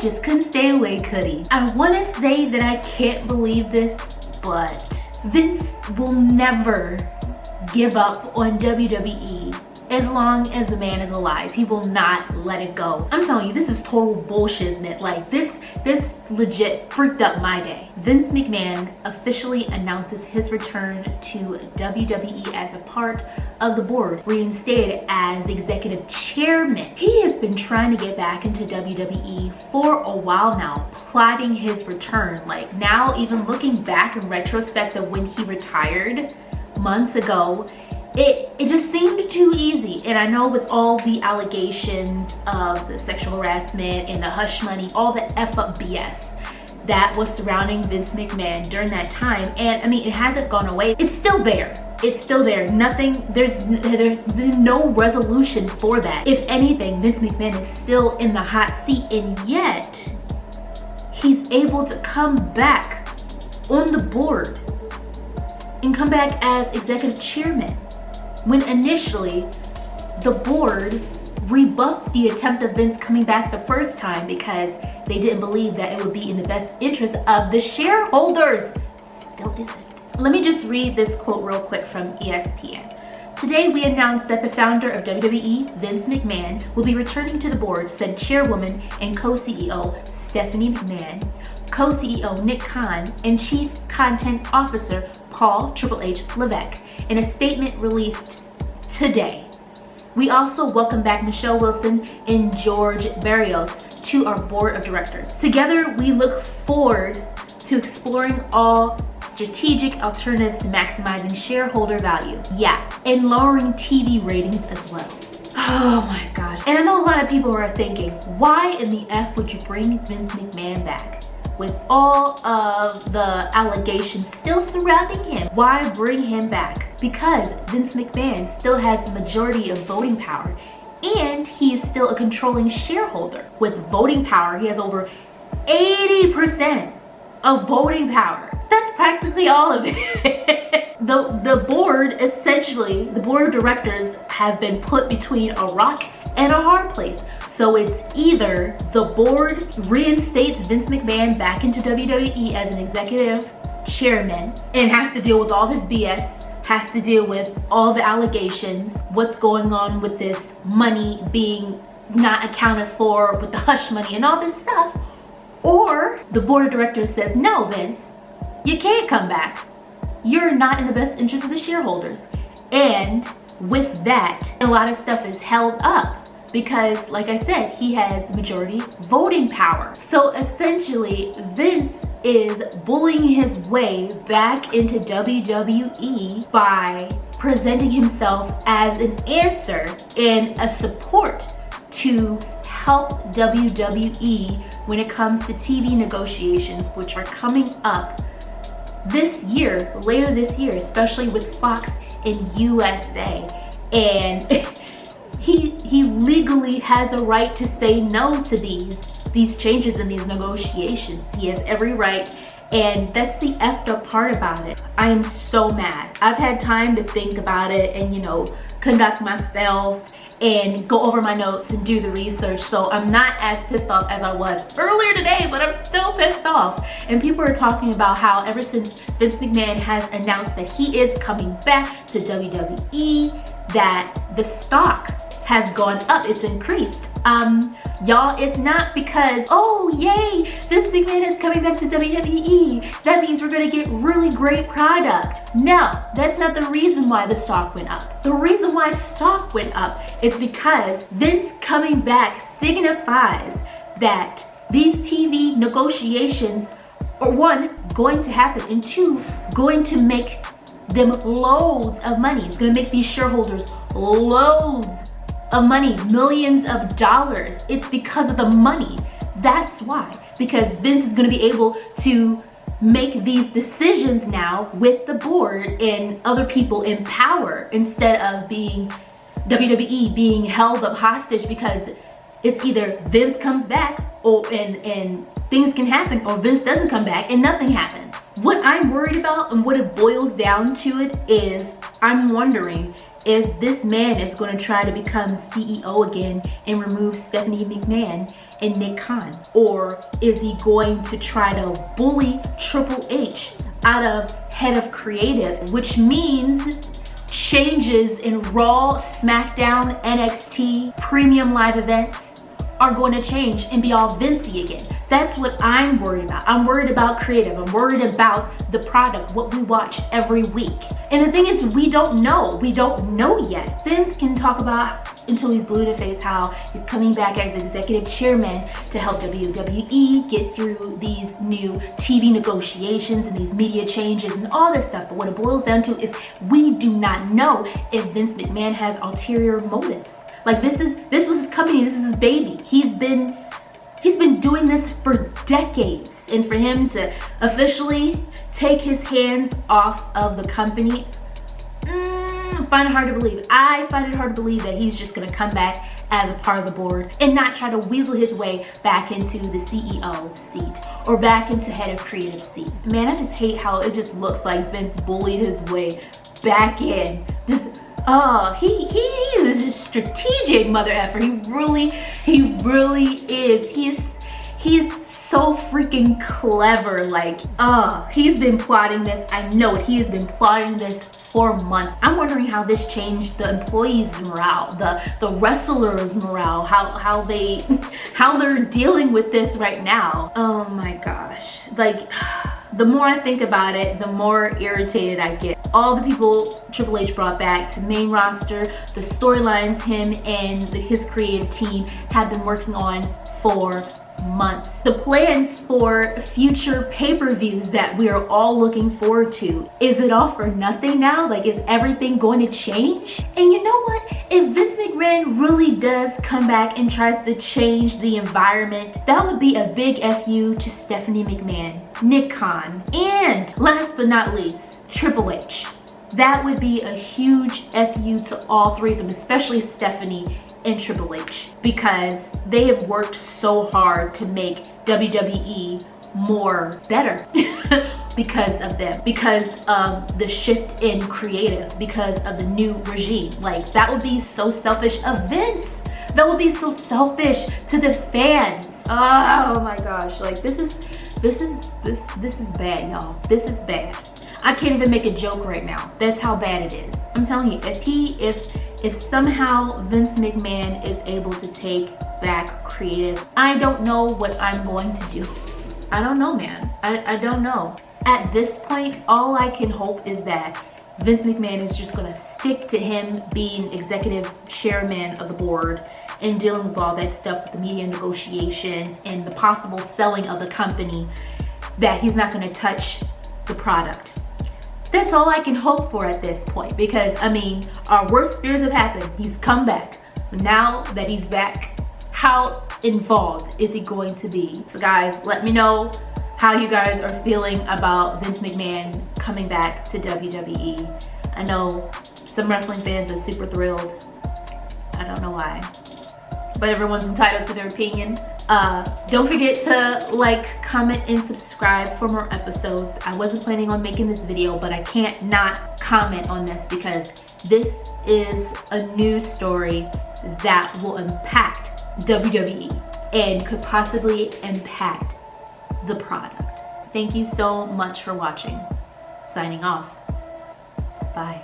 just couldn't stay away, could he? I want to say that I can't believe this, but Vince will never give up on WWE. As long as the man is alive, he will not let it go. I'm telling you, this is total bullshit, isn't it? Like, this legit freaked up my day. Vince McMahon officially announces his return to WWE as a part of the board, reinstated as executive chairman. He has been trying to get back into WWE for a while now, plotting his return. Like, now, even looking back in retrospect of when he retired months ago, it just seemed too easy. And I know with all the allegations of the sexual harassment and the hush money, all the F-up BS that was surrounding Vince McMahon during that time, and I mean, it hasn't gone away. It's still there. It's still there. Nothing, there's been no resolution for that. If anything, Vince McMahon is still in the hot seat, and yet he's able to come back on the board and come back as executive chairman, when initially the board rebuffed the attempt of Vince coming back the first time because they didn't believe that it would be in the best interest of the shareholders. Still isn't. Let me just read this quote real quick from ESPN. Today we announced that the founder of WWE, Vince McMahon, will be returning to the board, said chairwoman and co-CEO Stephanie McMahon, co-CEO Nick Khan, and chief content officer Paul Triple H Levesque, in a statement released today. We also welcome back Michelle Wilson and George Barrios to our board of directors. Together, we look forward to exploring all strategic alternatives to maximizing shareholder value. Yeah, and lowering TV ratings as well. Oh my gosh. And I know a lot of people are thinking, why in the F would you bring Vince McMahon back? With all of the allegations still surrounding him, why bring him back? Because Vince McMahon still has the majority of voting power, and he is still a controlling shareholder. With voting power, he has over 80% of voting power. That's practically all of it. The board, essentially, the board of directors have been put between a rock and a hard place. So it's either the board reinstates Vince McMahon back into WWE as an executive chairman and has to deal with all his BS, has to deal with all the allegations, what's going on with this money being not accounted for with the hush money and all this stuff, or the board of directors says, no, Vince, you can't come back. You're not in the best interest of the shareholders. And with that, a lot of stuff is held up because, like I said, he has the majority voting power. So essentially, Vince is bullying his way back into WWE by presenting himself as an answer and a support to help WWE when it comes to TV negotiations, which are coming up this year, later this year, especially with Fox in USA. And he legally has a right to say no to these changes in these negotiations. He has every right, and that's the effed up part about it. I am so mad. I've had time to think about it and, you know, conduct myself and go over my notes and do the research, so I'm not as pissed off as I was earlier today, but I'm still pissed off. And people are talking about how ever since Vince McMahon has announced that he is coming back to WWE, that the stock has gone up, it's increased. Y'all, it's not because, oh yay, Vince McMahon is coming back to WWE, that means we're gonna get really great product. No, that's not the reason why the stock went up. The reason why stock went up is because Vince coming back signifies that these TV negotiations are, one, going to happen, and two, going to make them loads of money. It's gonna make these shareholders loads of money, millions of dollars. It's because of the money. That's why. Because Vince is going to be able to make these decisions now with the board and other people in power, instead of being WWE being held up hostage because it's either Vince comes back or and things can happen, or Vince doesn't come back and nothing happens. What I'm worried about and what it boils down to it is, I'm wondering if this man is going to try to become CEO again and remove Stephanie McMahon and Nick Khan, or is he going to try to bully Triple H out of head of creative, which means changes in Raw, SmackDown, NXT, premium live events are going to change and be all Vincey again. That's what I'm worried about. I'm worried about creative. I'm worried about the product, what we watch every week. And the thing is, we don't know. We don't know yet. Vince can talk about until he's blue in the face how he's coming back as executive chairman to help WWE get through these new TV negotiations and these media changes and all this stuff. But what it boils down to is we do not know if Vince McMahon has ulterior motives. Like this was his company, this is his baby. He's been doing this for decades, and for him to officially take his hands off of the company, I find it hard to believe. I find it hard to believe that he's just gonna come back as a part of the board and not try to weasel his way back into the CEO seat or back into head of creative seat. Man, I just hate how it just looks like Vince bullied his way back in. He's a strategic mother effer. He really is. He is so freaking clever. Like, he's been plotting this. I know it. He has been plotting this for months. I'm wondering how this changed the employees' morale, the wrestlers' morale, how they're dealing with this right now. Oh my gosh. Like, the more I think about it, the more irritated I get. All the people Triple H brought back to main roster, the storylines him and his creative team have been working on for months. The plans for future pay-per-views that we are all looking forward to. Is it all for nothing now? Like, is everything going to change? And you know what? If Vince McMahon really does come back and tries to change the environment, that would be a big FU to Stephanie McMahon, Nick Khan, and last but not least, Triple H. That would be a huge FU to all three of them, especially Stephanie and Triple H, because they have worked so hard to make WWE more better because of them, because of the shift in creative, because of the new regime. Like, that would be so selfish of Vince. That would be so selfish to the fans. Oh my gosh, like this is bad, y'all. This is bad. I can't even make a joke right now. That's how bad it is. I'm telling you, if somehow Vince McMahon is able to take back creative, I don't know what I'm going to do. I don't know, man. I don't know. At this point, all I can hope is that Vince McMahon is just gonna stick to him being executive chairman of the board and dealing with all that stuff with the media negotiations and the possible selling of the company, that he's not gonna touch the product. That's all I can hope for at this point, because I mean, our worst fears have happened. He's come back. Now that he's back, how involved is he going to be? So guys, let me know how you guys are feeling about Vince McMahon coming back to WWE. I know some wrestling fans are super thrilled. I don't know why, but everyone's entitled to their opinion. Don't forget to like, comment, and subscribe for more episodes. I wasn't planning on making this video, but I can't not comment on this because this is a news story that will impact WWE and could possibly impact the product. Thank you so much for watching. Signing off. Bye.